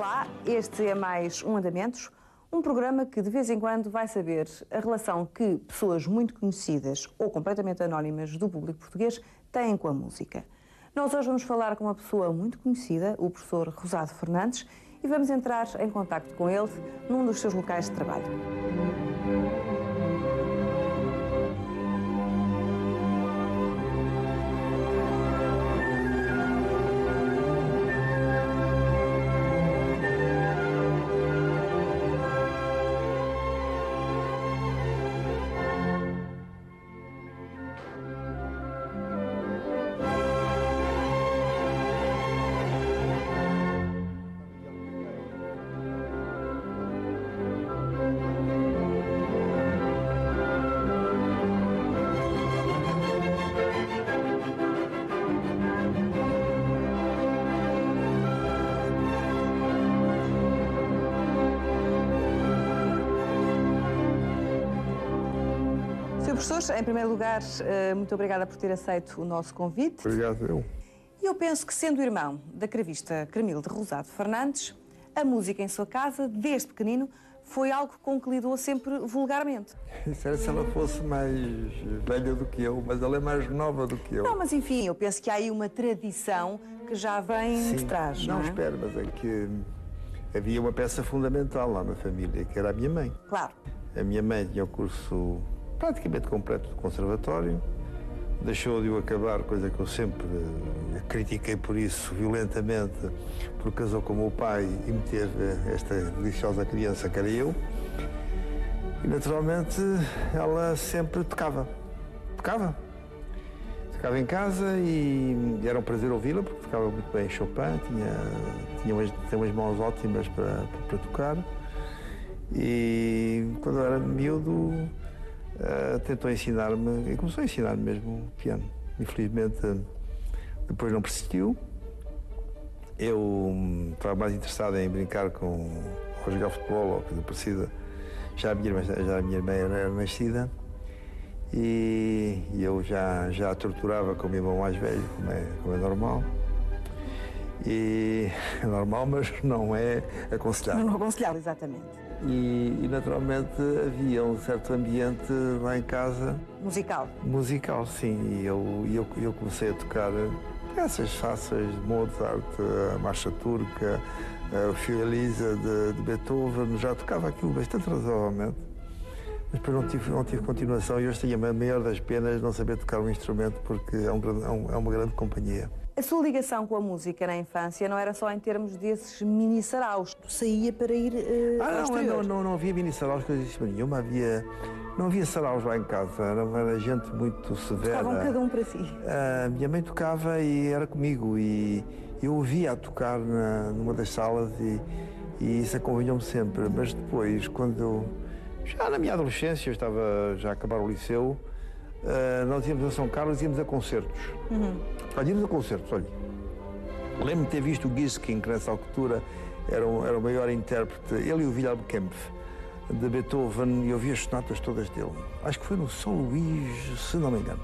Olá, este é mais um Andamentos, um programa que de vez em quando vai saber a relação que pessoas muito conhecidas ou completamente anónimas do público português têm com a música. Nós hoje vamos falar com uma pessoa muito conhecida, o professor Rosado Fernandes, e vamos entrar em contacto com ele num dos seus locais de trabalho. Professor, em primeiro lugar, muito obrigada por ter aceito o nosso convite. Obrigado, eu. E eu penso que, sendo irmão da cravista Cremilde Rosado Fernandes, a música em sua casa, desde pequenino, foi algo com que lidou sempre vulgarmente. Isso era se ela fosse mais velha do que eu, mas ela é mais nova do que eu. Não, mas enfim, eu penso que há aí uma tradição que já vem de trás, não é? Não, espero, mas é que havia uma peça fundamental lá na família, que era a minha mãe. Claro. A minha mãe tinha o curso praticamente completo do conservatório, deixou de o acabar, coisa que eu sempre critiquei por isso violentamente, porque casou com o meu pai e me teve esta deliciosa criança que era eu. E naturalmente ela sempre tocava em casa e era um prazer ouvi-la, porque tocava muito bem Chopin, tinha umas mãos ótimas para tocar. E quando eu era miúdo, tentou ensinar-me, e começou a ensinar-me mesmo piano. Infelizmente, depois não persistiu. Eu estava mais interessado em brincar ou jogar futebol ou coisa parecida. Já a minha irmã era nascida e eu já a torturava com o meu irmão mais velho, como é normal. E é normal, mas não é aconselhável. Não aconselhável, exatamente. E naturalmente havia um certo ambiente lá em casa. Musical, sim. E eu comecei a tocar peças fáceis de Mozart, a Marcha Turca, o Fiordalisa de Beethoven. Já tocava aquilo bastante razoavelmente. Mas depois não tive continuação e hoje tenho a maior das penas de não saber tocar um instrumento, porque é uma grande companhia. A sua ligação com a música na infância não era só em termos desses mini-saraus. Saía para ir ao exterior. Não havia mini-saraus, coisas nenhuma. Não havia saraus lá em casa. Era gente muito severa. Tocavam cada um para si. Minha mãe tocava e era comigo. E eu ouvia a tocar numa das salas e isso acompanhou-me sempre. Mas depois, já na minha adolescência, eu estava já a acabar o liceu, nós íamos a São Carlos e íamos a concertos. Íamos a concertos, olha. Lembro-me de ter visto o Giskin, que nessa altura era o maior intérprete, ele e o Wilhelm Kempff, de Beethoven, e eu vi as sonatas todas dele. Acho que foi no São Luís, se não me engano.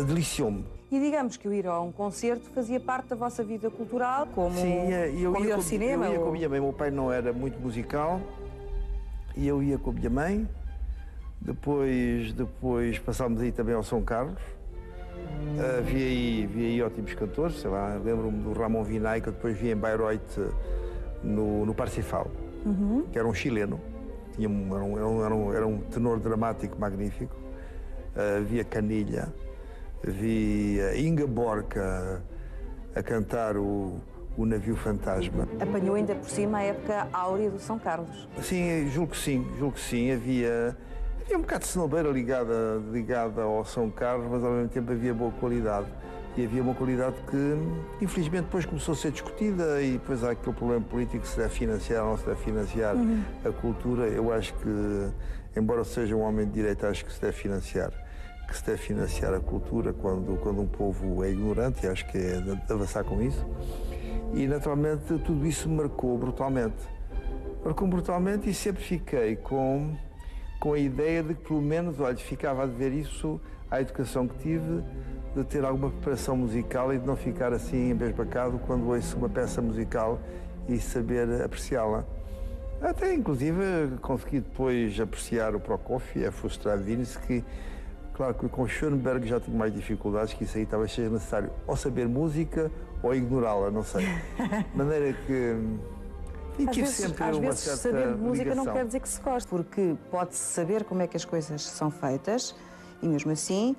Deliciou-me. E digamos que o ir a um concerto fazia parte da vossa vida cultural, como ir ao cinema? Eu ia com a minha mãe, meu pai não era muito musical, e eu ia com a minha mãe. Depois passámos aí também ao São Carlos. Vi aí ótimos cantores, sei lá, lembro-me do Ramon Vinay, que eu depois vi em Bayreuth, no Parsifal, que era um chileno, era um tenor dramático magnífico. Vi a Canilha, vi a Inga Borca a cantar o Navio Fantasma. Apanhou ainda por cima a época áurea do São Carlos. Sim, julgo que sim. Havia um bocado de cenoubeira ligada ao São Carlos, mas ao mesmo tempo havia boa qualidade. E havia uma qualidade que, infelizmente, depois começou a ser discutida e depois há aquele problema político, se deve financiar ou não se deve financiar a cultura. Eu acho que, embora seja um homem de direita, acho que se deve financiar. Que se deve financiar a cultura quando um povo é ignorante, e acho que é de avançar com isso. E, naturalmente, tudo isso me marcou brutalmente. E sempre fiquei com a ideia de que, pelo menos, olha, ficava a dever isso à educação que tive, de ter alguma preparação musical e de não ficar assim embasbacado quando ouço uma peça musical e saber apreciá-la. Até, inclusive, consegui depois apreciar o Prokofiev, o Stravinsky. Claro que com o Schoenberg já tinha mais dificuldades, que isso aí talvez seja necessário ou saber música ou ignorá-la, não sei. De maneira que... E tive sempre às uma vezes certa saber de música ligação. não quer dizer que se goste, porque pode-se saber como é que as coisas são feitas e mesmo assim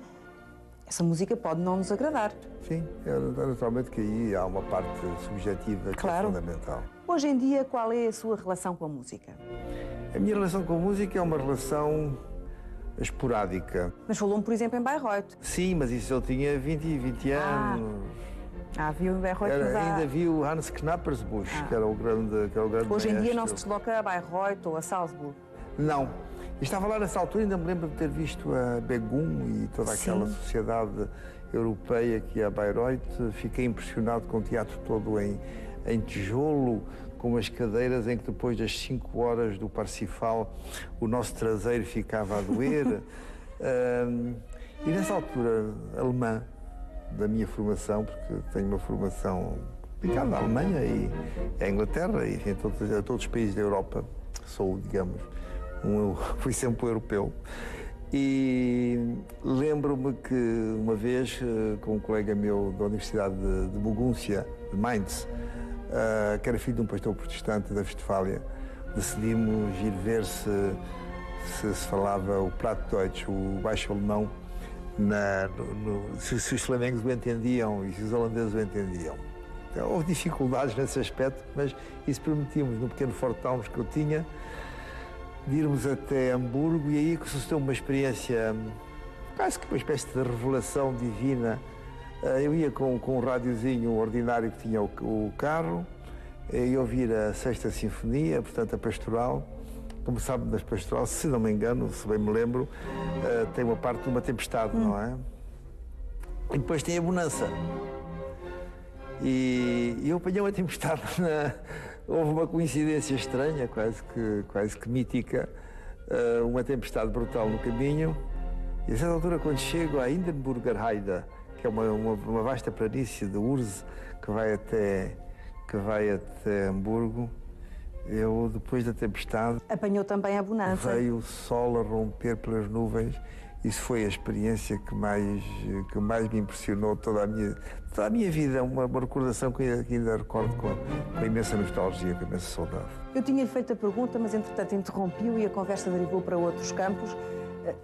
essa música pode não nos agradar. Sim, naturalmente que aí há uma parte subjetiva que Claro. é fundamental. Hoje em dia, qual é a sua relação com a música? A minha relação com a música é uma relação esporádica. Mas falou-me, por exemplo, em Bayreuth. Sim, mas isso eu tinha 20 Ah, anos. Viu em Bayreuth, mas Ainda vi o Hans Knappersbusch, que era o grande hoje em dia não se maestro. desloca a Bayreuth ou a Salzburgo. Não. Eu estava lá nessa altura, ainda me lembro de ter visto a Begum e toda aquela Sim. sociedade europeia que é a Bayreuth. Fiquei impressionado com o teatro todo em tijolo, com umas cadeiras em que depois das 5 horas do Parsifal o nosso traseiro ficava a doer. E nessa altura alemã da minha formação, porque tenho uma formação ligada à Alemanha e à Inglaterra e enfim, a todos os países da Europa, sou, digamos, fui sempre um europeu. E lembro-me que uma vez, com um colega meu da Universidade de Mogúncia, de Mainz, que era filho de um pastor protestante da Westfália, decidimos ir ver se falava o Platt Deutsch, o baixo alemão, se os flamengos o entendiam e se os holandeses o entendiam. Então, houve dificuldades nesse aspecto, mas isso permitimos, no pequeno Fort Towns que eu tinha, de irmos até Hamburgo e aí que sucedeu uma experiência, quase que uma espécie de revelação divina. Eu ia com um rádiozinho ordinário que tinha o carro e ouvir a Sexta Sinfonia, portanto a Pastoral. Como sabe, das Pastoral, se não me engano, se bem me lembro, tem uma parte de uma tempestade, não é? E depois tem a bonança. E eu apanhei uma tempestade, houve uma coincidência estranha, quase que mítica, uma tempestade brutal no caminho. E a certa altura, quando chego à Hindenburger Heide, que é uma vasta planície de Urze que vai até Hamburgo, eu, depois da tempestade, Apanhou também a bonança. veio o sol a romper pelas nuvens. Isso foi a experiência que mais me impressionou toda a minha vida. Uma recordação que ainda recordo com imensa nostalgia, com imensa saudade. Eu tinha feito a pergunta, mas entretanto interrompi-o e a conversa derivou para outros campos.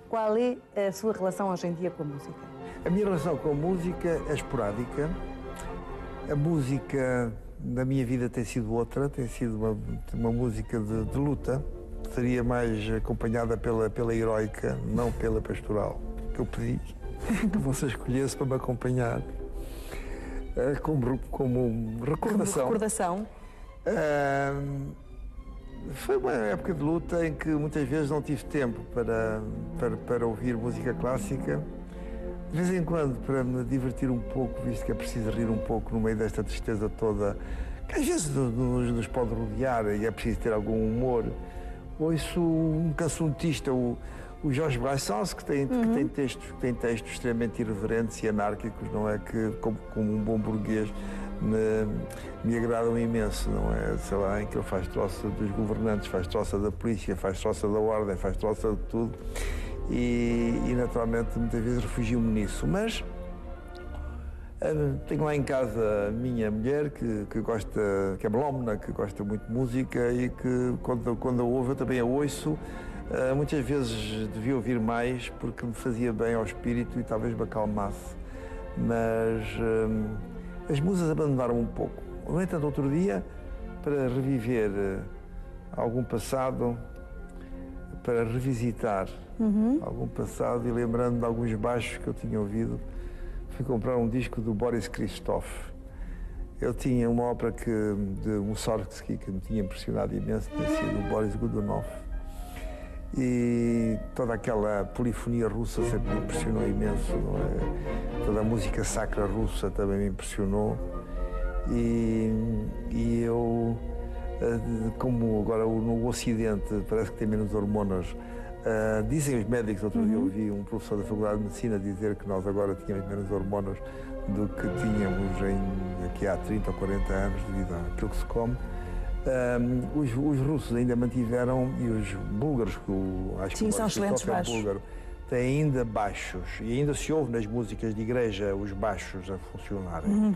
Qual é a sua relação hoje em dia com a música? A minha relação com a música é esporádica. A música na minha vida tem sido outra, tem sido uma música de luta. Seria mais acompanhada pela heroica, não pela pastoral, que eu pedi que você escolhesse para me acompanhar como recordação. Recordação. Foi uma época de luta em que muitas vezes não tive tempo para ouvir música clássica. De vez em quando, para me divertir um pouco, visto que é preciso rir um pouco no meio desta tristeza toda, que às vezes nos pode rodear e é preciso ter algum humor. Ouço um cancionista, o Jorge Brassens, que tem textos extremamente irreverentes e anárquicos, não é? Que, como um bom burguês, me agradam imenso, não é? Sei lá, em que ele faz troça dos governantes, faz troça da polícia, faz troça da ordem, faz troça de tudo. E naturalmente, muitas vezes refugio-me nisso. Mas tenho lá em casa a minha mulher, que gosta, que é melómana, que gosta muito de música e que quando a ouve eu também a ouço. Muitas vezes devia ouvir mais porque me fazia bem ao espírito e talvez me acalmasse. Mas as músicas abandonaram um pouco. No entanto, outro dia, para reviver algum passado, para revisitar algum passado e lembrando de alguns baixos que eu tinha ouvido, fui comprar um disco do Boris Christoff. Eu tinha uma ópera de Mussorgsky que me tinha impressionado imenso, tinha sido o Boris Godunov. E toda aquela polifonia russa sempre me impressionou imenso, não é? Toda a música sacra russa também me impressionou. E eu, como agora no Ocidente parece que tem menos hormonas, dizem os médicos, outro dia eu ouvi um professor da Faculdade de Medicina dizer que nós agora tínhamos menos hormonas do que tínhamos aqui há 30 ou 40 anos devido àquilo que se come. Os russos ainda mantiveram, e os búlgaros, acho Sim, que são excelentes baixos. búlgaro, têm ainda baixos, e ainda se ouve nas músicas de igreja os baixos a funcionarem.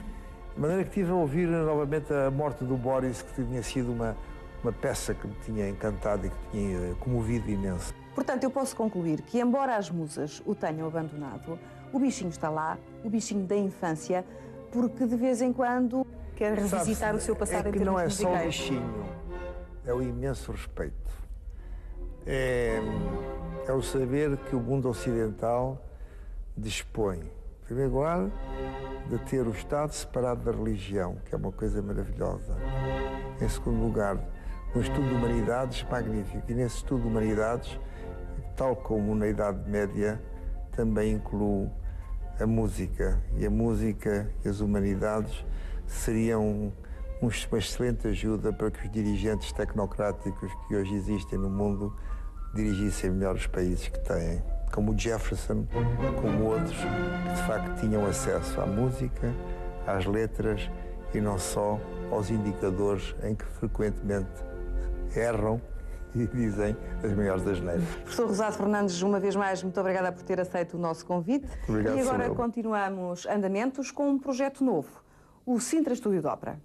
De maneira que estive a ouvir novamente a morte do Boris, que tinha sido uma peça que me tinha encantado e que tinha comovido imenso. Portanto, eu posso concluir que, embora as musas o tenham abandonado, o bichinho está lá, o bichinho da infância, porque de vez em quando quer revisitar o seu passado em termos não é musicais. só o bichinho, é o imenso respeito. É o saber que o mundo ocidental dispõe, em primeiro lugar, de ter o Estado separado da religião, que é uma coisa maravilhosa. Em segundo lugar, um estudo de humanidades magnífico. E nesse estudo de humanidades, tal como na Idade Média, também inclui a música. E a música e as humanidades seriam uma excelente ajuda para que os dirigentes tecnocráticos que hoje existem no mundo dirigissem melhor os países que têm. Como o Jefferson, como outros, que de facto tinham acesso à música, às letras e não só aos indicadores em que frequentemente erram e dizem as maiores asneiras. Professor Rosado Fernandes, uma vez mais, muito obrigada por ter aceito o nosso convite. Obrigado, e agora Samuel. continuamos andamentos com um projeto novo, o Sintra Estúdio de Ópera.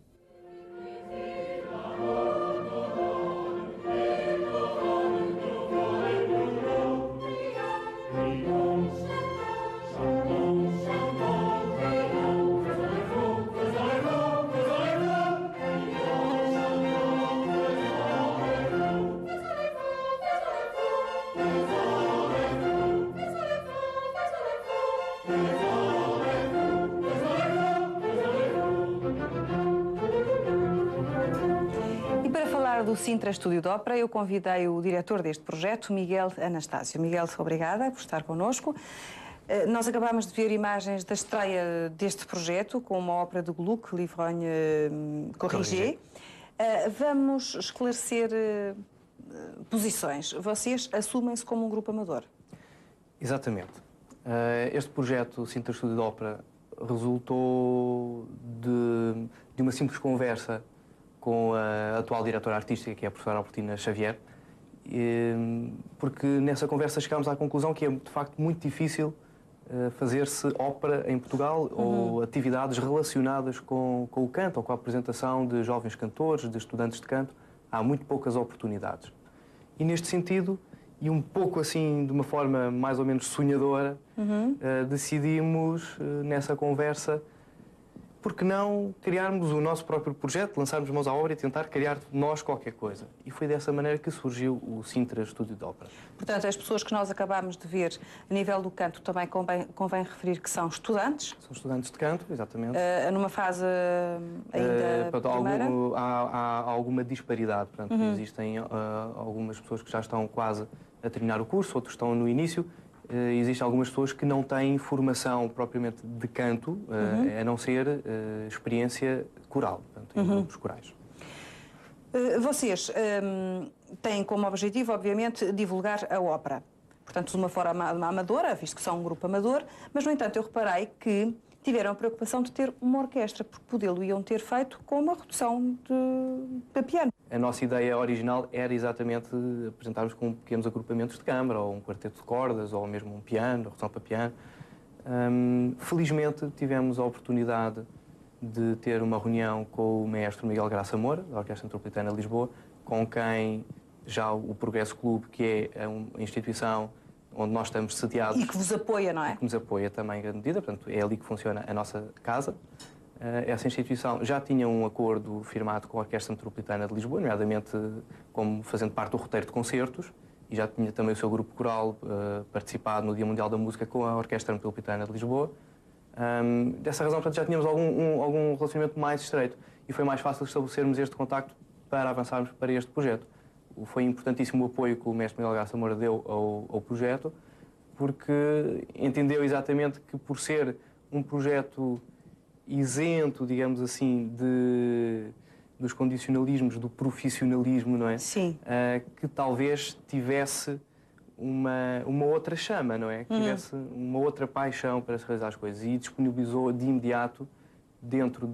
Do Sintra Estúdio de Ópera, eu convidei o diretor deste projeto, Miguel Anastácio. Miguel, obrigada por estar connosco. Nós acabámos de ver imagens da estreia deste projeto com uma ópera de Gluck, L'Ivrogne Corrigé. Vamos esclarecer posições. Vocês assumem-se como um grupo amador. Exatamente. Este projeto, Sintra Estúdio de Ópera, resultou de uma simples conversa com a atual diretora artística, que é a professora Albertina Xavier, porque nessa conversa chegámos à conclusão que é, de facto, muito difícil fazer-se ópera em Portugal ou atividades relacionadas com o canto ou com a apresentação de jovens cantores, de estudantes de canto. Há muito poucas oportunidades. E, neste sentido, e um pouco assim, de uma forma mais ou menos sonhadora, decidimos, nessa conversa, por que não criarmos o nosso próprio projeto, lançarmos mãos à obra e tentar criar nós qualquer coisa. E foi dessa maneira que surgiu o Sintra Estúdio de Ópera. Portanto, as pessoas que nós acabámos de ver a nível do canto também convém referir que são estudantes. São estudantes de canto, exatamente. Numa fase ainda primeira. Há alguma disparidade. Portanto, existem algumas pessoas que já estão quase a terminar o curso, outros estão no início. Existem algumas pessoas que não têm formação propriamente de canto, a não ser experiência coral, portanto, em grupos corais. Vocês têm como objetivo, obviamente, divulgar a ópera. Portanto, de uma forma amadora, visto que são um grupo amador, mas, no entanto, eu reparei que tiveram a preocupação de ter uma orquestra, porque podê-lo iam ter feito com uma redução de piano. A nossa ideia original era exatamente apresentarmos com pequenos agrupamentos de câmara, ou um quarteto de cordas, ou mesmo um piano, redução para piano. Felizmente tivemos a oportunidade de ter uma reunião com o maestro Miguel Graça Moura, da Orquestra Metropolitana de Lisboa, com quem já o Progresso Clube, que é uma instituição onde nós estamos sediados. E que vos apoia, não é? Que nos apoia também em grande medida, portanto é ali que funciona a nossa casa. Essa instituição já tinha um acordo firmado com a Orquestra Metropolitana de Lisboa, nomeadamente como fazendo parte do roteiro de concertos, e já tinha também o seu grupo coral participado no Dia Mundial da Música com a Orquestra Metropolitana de Lisboa. Dessa razão, portanto, já tínhamos algum relacionamento mais estreito e foi mais fácil estabelecermos este contacto para avançarmos para este projeto. Foi importantíssimo o apoio que o mestre Miguel Graça Moura deu ao projeto, porque entendeu exatamente que, por ser um projeto isento, digamos assim, dos condicionalismos, do profissionalismo, não é? Sim. Que talvez tivesse uma outra chama, não é? Que tivesse uma outra paixão para se realizar as coisas, e disponibilizou de imediato dentro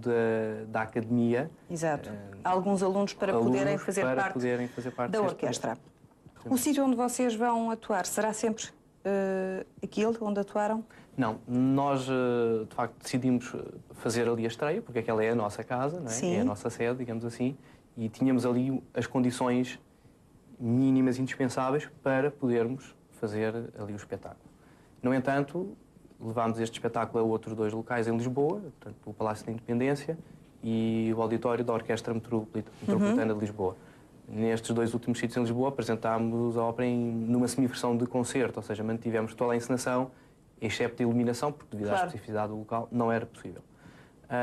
da academia. Exato. Alguns alunos para poderem fazer parte da orquestra. O sítio onde vocês vão atuar será sempre aquele onde atuaram? Não, nós de facto decidimos fazer ali a estreia, porque aquela é a nossa casa, não é? Sim. É a nossa sede, digamos assim, e tínhamos ali as condições mínimas indispensáveis para podermos fazer ali o espetáculo. No entanto, levámos este espetáculo a outros 2 locais em Lisboa, portanto, o Palácio da Independência e o auditório da Orquestra Metropolitana de Lisboa. Nestes 2 últimos sítios em Lisboa apresentámos a ópera numa semiversão de concerto, ou seja, mantivemos toda a encenação, excepto a iluminação, porque devido à especificidade do local não era possível.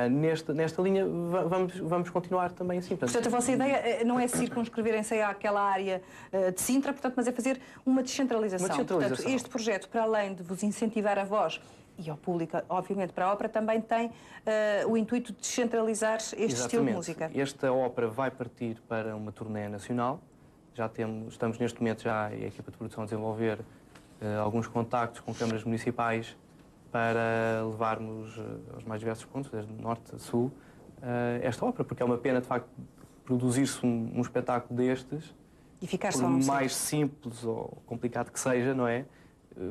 Nesta linha vamos continuar também assim. Portanto, a vossa ideia não é circunscreverem-se àquela área de Sintra, portanto, mas é fazer uma descentralização. Portanto, este projeto, para além de vos incentivar a vós e ao público, obviamente, para a ópera, também tem o intuito de descentralizar este estilo de música. Esta ópera vai partir para uma turnê nacional. Estamos neste momento já, a equipa de produção, a desenvolver alguns contactos com câmaras municipais para levarmos aos mais diversos pontos, desde norte a sul, esta ópera, porque é uma pena, de facto, produzir-se um espetáculo destes, e ficar por só mais simples ou complicado que seja, não é?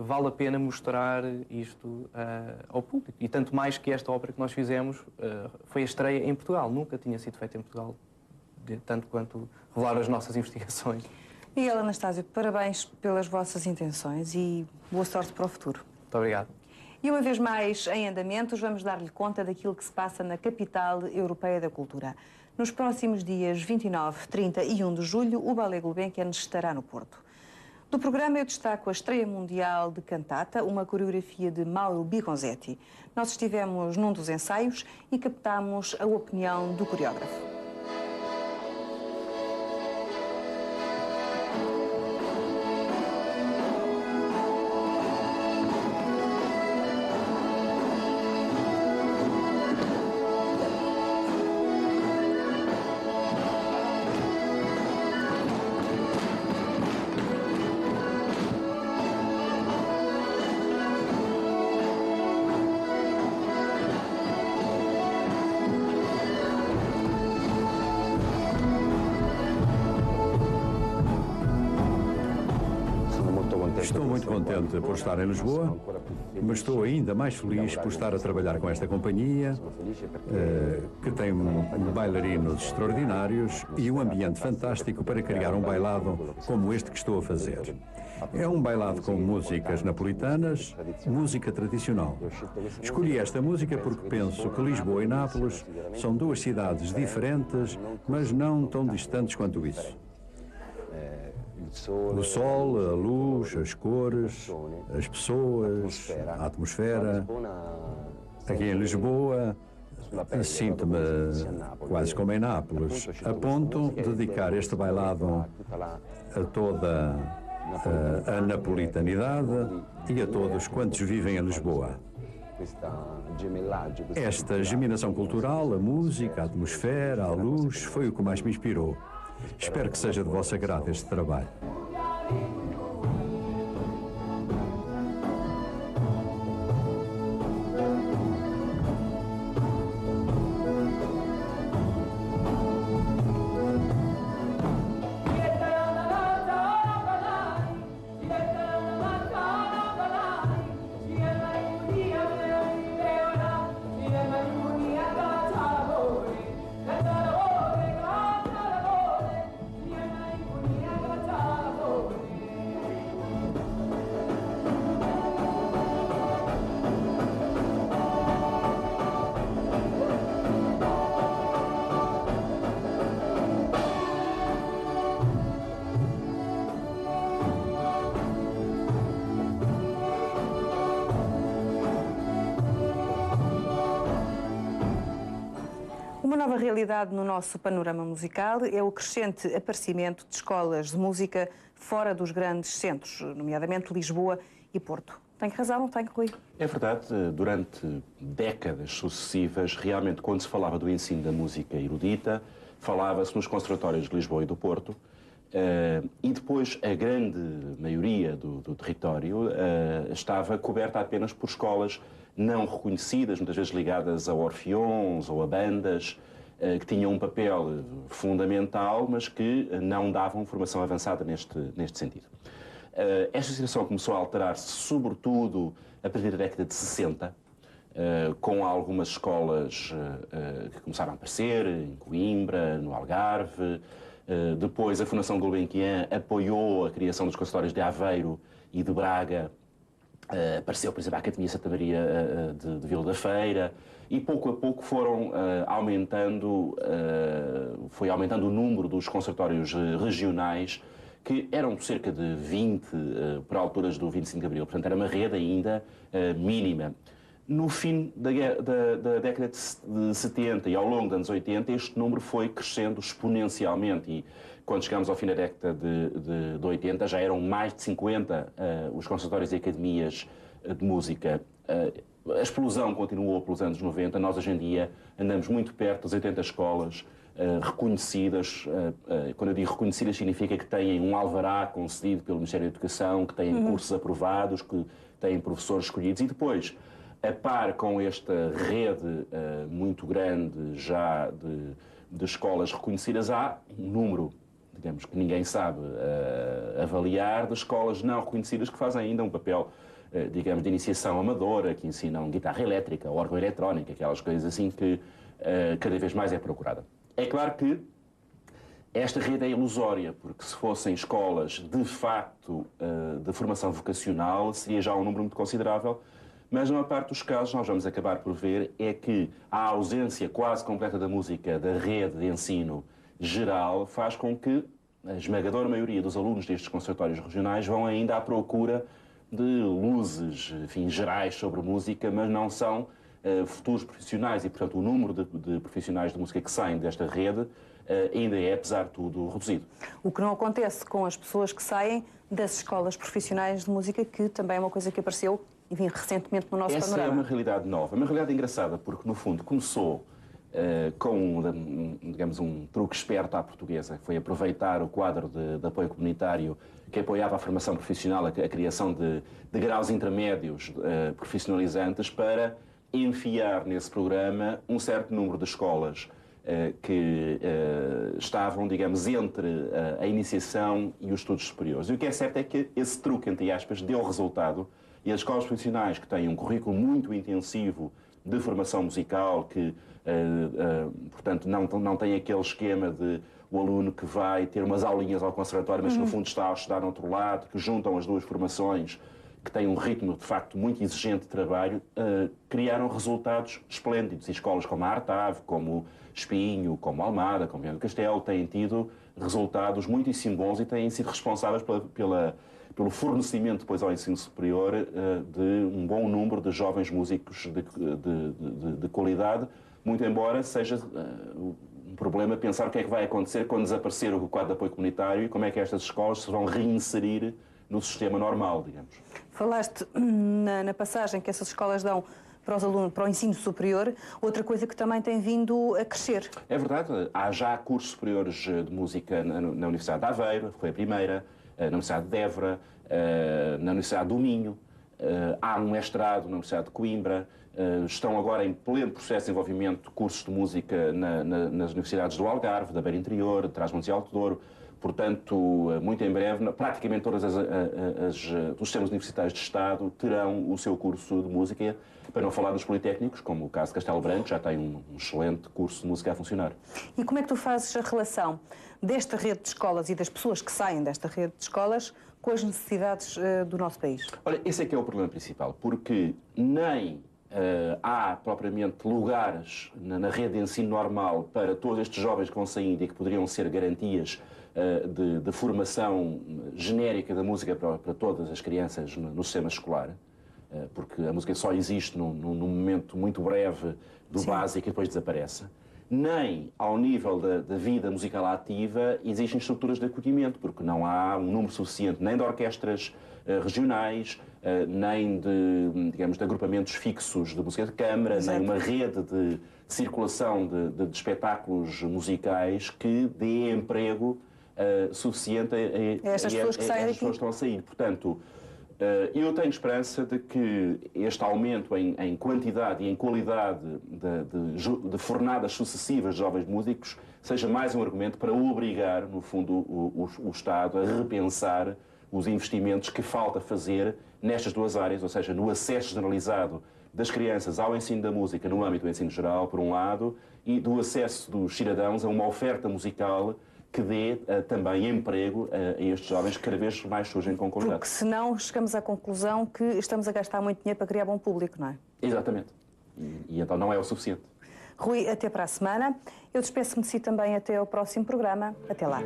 Vale a pena mostrar isto ao público. E tanto mais que esta ópera que nós fizemos foi a estreia em Portugal. Nunca tinha sido feita em Portugal, tanto quanto revelaram as nossas investigações. Miguel Anastásio, parabéns pelas vossas intenções e boa sorte para o futuro. Muito obrigado. E uma vez mais, em andamentos, vamos dar-lhe conta daquilo que se passa na capital europeia da cultura. Nos próximos dias 29, 30 e 1 de julho, o Ballet Gulbenkian estará no Porto. Do programa eu destaco a estreia mundial de Cantata, uma coreografia de Mauro Bigonzetti. Nós estivemos num dos ensaios e captámos a opinião do coreógrafo. Estou muito contente por estar em Lisboa, mas estou ainda mais feliz por estar a trabalhar com esta companhia, que tem bailarinos extraordinários e um ambiente fantástico para criar um bailado como este que estou a fazer. É um bailado com músicas napolitanas, música tradicional. Escolhi esta música porque penso que Lisboa e Nápoles são 2 cidades diferentes, mas não tão distantes quanto isso. O sol, a luz, as cores, as pessoas, a atmosfera. Aqui em Lisboa, sinto-me quase como em Nápoles, a ponto de dedicar este bailado a toda a napolitanidade e a todos quantos vivem em Lisboa. Esta geminação cultural, a música, a atmosfera, a luz, foi o que mais me inspirou. Espero que seja de vosso agrado este trabalho. Uma nova realidade no nosso panorama musical é o crescente aparecimento de escolas de música fora dos grandes centros, nomeadamente Lisboa e Porto. Tem razão, não tem, Rui? É verdade, durante décadas sucessivas, realmente, quando se falava do ensino da música erudita, falava-se nos conservatórios de Lisboa e do Porto, e depois a grande maioria do território estava coberta apenas por escolas não reconhecidas, muitas vezes ligadas a orfeões ou a bandas, que tinham um papel fundamental, mas que não davam formação avançada neste sentido. Esta situação começou a alterar-se, sobretudo, a partir da década de 60, com algumas escolas que começaram a aparecer, em Coimbra, no Algarve. Depois, a Fundação Gulbenkian apoiou a criação dos conservatórios de Aveiro e de Braga. Apareceu, por exemplo, a Academia Santa Maria de Vila da Feira, e pouco a pouco foi aumentando o número dos conservatórios regionais, que eram cerca de 20 por alturas do 25 de Abril. Portanto, era uma rede ainda mínima. No fim da década de 70 e ao longo dos anos 80, este número foi crescendo exponencialmente, e quando chegamos ao fim da década de 80 já eram mais de 50 os conservatórios e academias de música. A explosão continuou pelos anos 90, nós hoje em dia andamos muito perto das 80 escolas reconhecidas. Quando eu digo reconhecidas, significa que têm um alvará concedido pelo Ministério da Educação, que têm cursos aprovados, que têm professores escolhidos, e depois, a par com esta rede muito grande já de escolas reconhecidas, há um número, digamos, que ninguém sabe avaliar, de escolas não reconhecidas que fazem ainda um papel, digamos, de iniciação amadora, que ensinam guitarra elétrica, órgão eletrónico, aquelas coisas assim que cada vez mais é procurada. É claro que esta rede é ilusória, porque se fossem escolas de facto de formação vocacional, seria já um número muito considerável, mas na maior parte dos casos nós vamos acabar por ver é que a ausência quase completa da música da rede de ensino geral faz com que a esmagadora maioria dos alunos destes conservatórios regionais vão ainda à procura de luzes, enfim, gerais sobre música, mas não são futuros profissionais, e portanto o número de profissionais de música que saem desta rede ainda é, apesar de tudo, reduzido. O que não acontece com as pessoas que saem das escolas profissionais de música, que também é uma coisa que apareceu, enfim, recentemente no nosso panorama. Essa é uma realidade nova, uma realidade engraçada, porque no fundo começou com, digamos, um truque esperto à portuguesa, que foi aproveitar o quadro de apoio comunitário que apoiava a formação profissional, a criação de graus intermédios profissionalizantes, para enfiar nesse programa um certo número de escolas que estavam, digamos, entre a iniciação e os estudos superiores. E o que é certo é que esse truque, entre aspas, deu resultado, e as escolas profissionais que têm um currículo muito intensivo de formação musical, que, portanto, não tem aquele esquema de o aluno que vai ter umas aulinhas ao conservatório, mas que no fundo está a estudar no outro lado, que juntam as duas formações, que têm um ritmo, de facto, muito exigente de trabalho, criaram resultados esplêndidos. E escolas como a Artave, como Espinho, como Almada, como Viana do Castelo, têm tido resultados muitíssimo bons e têm sido responsáveis pelo fornecimento depois ao ensino superior de um bom número de jovens músicos de qualidade, muito embora seja um problema pensar o que é que vai acontecer quando desaparecer o quadro de apoio comunitário e como é que estas escolas se vão reinserir no sistema normal, digamos. Falaste na passagem que essas escolas dão para os alunos, para o ensino superior, outra coisa que também tem vindo a crescer. É verdade, há já cursos superiores de música na Universidade de Aveiro, foi a primeira, na Universidade de Évora, na Universidade do Minho, há um mestrado na Universidade de Coimbra, estão agora em pleno processo de desenvolvimento de cursos de música nas universidades do Algarve, da Beira Interior, de Trás-Montes e Alto Douro. Portanto, muito em breve, praticamente todos os sistemas universitários de Estado terão o seu curso de música, para não falar dos politécnicos, como o caso de Castelo Branco, já tem um excelente curso de música a funcionar. E como é que tu fazes a relação desta rede de escolas e das pessoas que saem desta rede de escolas com as necessidades do nosso país? Olha, esse é que é o problema principal, porque nem há propriamente lugares na rede de ensino normal para todos estes jovens que vão saindo e que poderiam ser garantias de formação genérica da música para todas as crianças no sistema escolar, porque a música só existe num momento muito breve do Sim. básico e depois desaparece. Nem ao nível da vida musical ativa existem estruturas de acolhimento, porque não há um número suficiente nem de orquestras regionais, nem de agrupamentos fixos de música de câmara, Exato. nem uma rede de circulação de espetáculos musicais que dê emprego suficiente a estas pessoas que saem estas daqui. pessoas que estão a sair. Portanto, Eu tenho esperança de que este aumento em quantidade e em qualidade de fornadas sucessivas de jovens músicos seja mais um argumento para obrigar, no fundo, o Estado a repensar os investimentos que falta fazer nestas duas áreas, ou seja, no acesso generalizado das crianças ao ensino da música no âmbito do ensino geral, por um lado, e do acesso dos cidadãos a uma oferta musical que dê também emprego a estes jovens que cada vez mais surgem com qualidade. Porque senão chegamos à conclusão que estamos a gastar muito dinheiro para criar bom público, não é? Exatamente. E então não é o suficiente. Rui, até para a semana. Eu despeço-me de si também até ao próximo programa. Até lá.